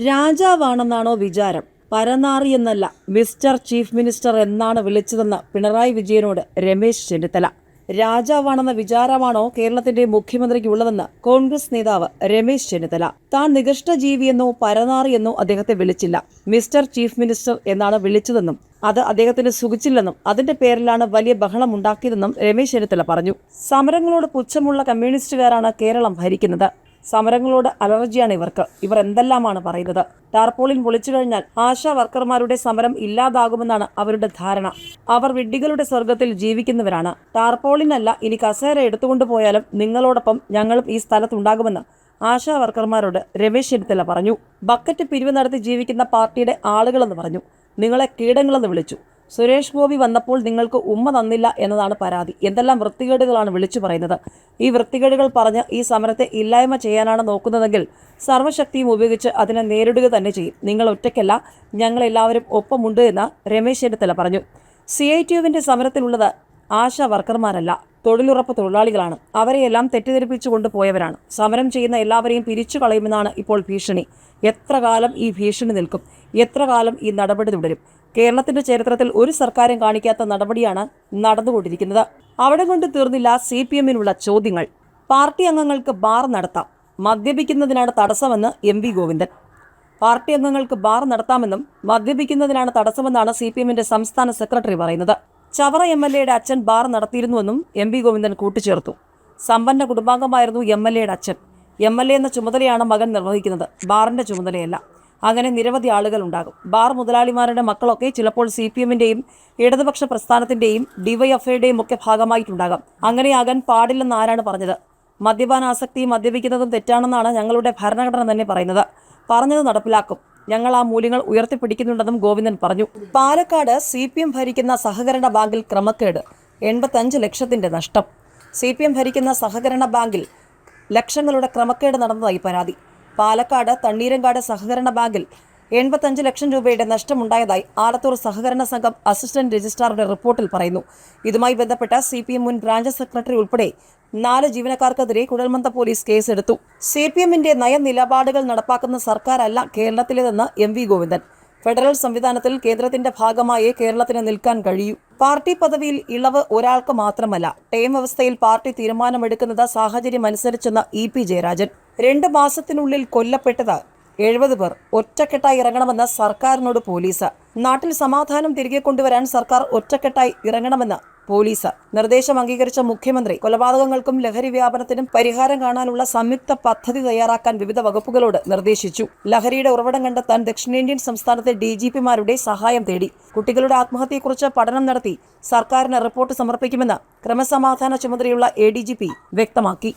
രാജാവാണെന്നാണോ വിചാരം? പരനാറി എന്നല്ല, mister chief minister എന്നാണ് വിളിച്ചതെന്ന് പിണറായി വിജയനോട് രമേശ് ചെന്നിത്തല. രാജാവാണെന്ന വിചാരമാണോ കേരളത്തിന്റെ മുഖ്യമന്ത്രിക്കുള്ളതെന്ന് കോൺഗ്രസ് നേതാവ് രമേശ് ചെന്നിത്തല. താൻ നികഷ്ടജീവിയെന്നോ പരനാറിയെന്നോ അദ്ദേഹത്തെ വിളിച്ചില്ല. മിസ്റ്റർ ചീഫ് മിനിസ്റ്റർ എന്നാണ് വിളിച്ചതെന്നും അത് അദ്ദേഹത്തിന് സുഖിച്ചില്ലെന്നും അതിന്റെ പേരിലാണ് വലിയ ബഹളം ഉണ്ടാക്കിയതെന്നും രമേശ് ചെന്നിത്തല പറഞ്ഞു. സമരങ്ങളോട് പുച്ഛമുള്ള കമ്മ്യൂണിസ്റ്റുകാരാണ് കേരളം ഭരിക്കുന്നത്. സമരങ്ങളോട് അലർജിയാണ് ഇവർക്ക്. ഇവർ എന്തെല്ലാമാണ് പറയുന്നത്? ടാർപോളിൻ പൊളിച്ചു കഴിഞ്ഞാൽ ആശാ വർക്കർമാരുടെ സമരം ഇല്ലാതാകുമെന്നാണ് അവരുടെ ധാരണ. അവർ വിഡ്ഢികളുടെ സ്വർഗത്തിൽ ജീവിക്കുന്നവരാണ്. ടാർപോളിനല്ല, ഇനി കസേര എടുത്തുകൊണ്ടുപോയാലും നിങ്ങളോടൊപ്പം ഞങ്ങളും ഈ സ്ഥലത്തുണ്ടാകുമെന്ന് ആശാ വർക്കർമാരോട് രമേശ് ചെന്നിത്തല പറഞ്ഞു. ബക്കറ്റ് പിരിവ് നടത്തി ജീവിക്കുന്ന പാർട്ടിയുടെ ആളുകളെന്ന് പറഞ്ഞു. നിങ്ങളെ കീടങ്ങളെന്ന് വിളിച്ചു. സുരേഷ് ഗോപി വന്നപ്പോൾ നിങ്ങൾക്ക് ഉമ്മ തന്നില്ല എന്നതാണ് പരാതി. എന്തെല്ലാം വൃത്തികേടുകളാണ് വിളിച്ചു പറയുന്നത്. ഈ വൃത്തികേടുകൾ പറഞ്ഞ് ഈ സമരത്തെ ഇല്ലായ്മ ചെയ്യാനാണ് നോക്കുന്നതെങ്കിൽ സർവ്വശക്തിയും ഉപയോഗിച്ച് അതിനെ നേരിടുക തന്നെ ചെയ്യും. നിങ്ങൾ ഒറ്റയ്ക്കല്ല, ഞങ്ങളെല്ലാവരും ഒപ്പമുണ്ട് എന്ന് രമേശ് ചെന്നിത്തല പറഞ്ഞു. CITUവിന്റെ സമരത്തിലുള്ളത് ആശാ വർക്കർമാരല്ല, തൊഴിലുറപ്പ് തൊഴിലാളികളാണ്. അവരെയെല്ലാം തെറ്റിദ്ധരിപ്പിച്ചു കൊണ്ടുപോയവരാണ്. സമരം ചെയ്യുന്ന എല്ലാവരെയും പിരിച്ചു കളയുമെന്നാണ് ഇപ്പോൾ ഭീഷണി. എത്ര കാലം ഈ ഭീഷണി നിൽക്കും? എത്ര കാലം ഈ നടപടി തുടരും? കേരളത്തിന്റെ ചരിത്രത്തിൽ ഒരു സർക്കാരും കാണിക്കാത്ത നടപടിയാണ് നടന്നുകൊണ്ടിരിക്കുന്നത്. അവിടെ കൊണ്ട് തീർന്നില്ല CPMനുള്ള ചോദ്യങ്ങൾ. പാർട്ടി അംഗങ്ങൾക്ക് ബാർ നടത്താം, മദ്യപിക്കുന്നതിനാണ് തടസ്സമെന്ന് MV ഗോവിന്ദൻ. പാർട്ടി അംഗങ്ങൾക്ക് ബാർ നടത്താമെന്നും മദ്യപിക്കുന്നതിനാണ് തടസ്സമെന്നാണ് CPMന്റെ സംസ്ഥാന സെക്രട്ടറി പറയുന്നത്. ചവറ MLAയുടെ അച്ഛൻ ബാർ നടത്തിയിരുന്നുവെന്നും MV ഗോവിന്ദൻ കൂട്ടിച്ചേർത്തു. സമ്പന്ന കുടുംബാംഗമായിരുന്നു MLAയുടെ അച്ഛൻ. MLA എന്ന ചുമതലയാണ് മകൻ നിർവഹിക്കുന്നത്, ബാറിന്റെ ചുമതലയല്ല. അങ്ങനെ നിരവധി ആളുകൾ ഉണ്ടാകും. ബാർ മുതലാളിമാരുടെ മക്കളൊക്കെ ചിലപ്പോൾ CPMന്റെയും ഇടതുപക്ഷ പ്രസ്ഥാനത്തിന്റെയും DYFIയുടെയും ഒക്കെ ഭാഗമായിട്ടുണ്ടാകാം. അങ്ങനെയാകാൻ പാടില്ലെന്ന് ആരാണ് പറഞ്ഞത്? മദ്യപാനാസക്തിയും മദ്യപിക്കുന്നതും തെറ്റാണെന്നാണ് ഞങ്ങളുടെ ഭരണഘടന തന്നെ പറയുന്നത്. പറഞ്ഞത് നടപ്പിലാക്കും. ഞങ്ങൾ ആ മൂല്യങ്ങൾ ഉയർത്തിപ്പിടിക്കുന്നുണ്ടെന്നും ഗോവിന്ദൻ പറഞ്ഞു. പാലക്കാട് CPM ഭരിക്കുന്ന സഹകരണ ബാങ്കിൽ ക്രമക്കേട്, 85 ലക്ഷത്തിന്റെ നഷ്ടം. CPM ഭരിക്കുന്ന സഹകരണ ബാങ്കിൽ ലക്ഷങ്ങളുടെ ക്രമക്കേട് നടന്നതായി പരാതി. പാലക്കാട് തണ്ണീരങ്കാട് സഹകരണ ബാങ്കിൽ 85 ലക്ഷം രൂപയുടെ നഷ്ടമുണ്ടായതായി ആലത്തൂർ സഹകരണ സംഘം അസിസ്റ്റന്റ് രജിസ്ട്രാറുടെ റിപ്പോർട്ടിൽ പറയുന്നു. ഇതുമായി ബന്ധപ്പെട്ട CPM മുൻ ബ്രാഞ്ച് സെക്രട്ടറി ഉൾപ്പെടെ 4 ജീവനക്കാർക്കെതിരെ കുഴൽമന്ദ പോലീസ് കേസെടുത്തു. CPMന്റെ നയനിലപാടുകൾ നടപ്പാക്കുന്ന സർക്കാരല്ല കേരളത്തിലേതെന്ന് MV ഗോവിന്ദൻ. ഫെഡറൽ സംവിധാനത്തിൽ കേന്ദ്രത്തിന്റെ ഭാഗമായി കേരളത്തിന് നിൽക്കാൻ കഴിയൂ. പാർട്ടി പദവിയിൽ ഇളവ് ഒരാൾക്ക് മാത്രമല്ല, ടേം വ്യവസ്ഥയിൽ പാർട്ടി തീരുമാനമെടുക്കുന്നത് സാഹചര്യമനുസരിച്ചെന്ന് EP ജയരാജൻ. 2 മാസത്തിനുള്ളിൽ കൊല്ലപ്പെട്ടത് 70 പേർ. ഒറ്റക്കെട്ടായി ഇറങ്ങണമെന്ന് സർക്കാരിനോട് പോലീസ്. നാട്ടിൽ സമാധാനം തിരികെ കൊണ്ടുവരാൻ സർക്കാർ ഒറ്റക്കെട്ടായി ഇറങ്ങണമെന്ന് പോലീസ്. നിർദ്ദേശം അംഗീകരിച്ച മുഖ്യമന്ത്രി കൊലപാതകങ്ങൾക്കും ലഹരി വ്യാപനത്തിനും പരിഹാരം കാണാനുള്ള സംയുക്ത പദ്ധതി തയ്യാറാക്കാൻ വിവിധ വകുപ്പുകളോട് നിർദ്ദേശിച്ചു. ലഹരിയുടെ ഉറവിടം കണ്ടെത്താൻ ദക്ഷിണേന്ത്യൻ സംസ്ഥാനത്തെ DGPമാരുടെ സഹായം തേടി. കുട്ടികളുടെ ആത്മഹത്യയെക്കുറിച്ച് പഠനം നടത്തി സർക്കാരിന് റിപ്പോർട്ട് സമർപ്പിക്കുമെന്ന് ക്രമസമാധാന ചുമതലയുള്ള ADGP വ്യക്തമാക്കി.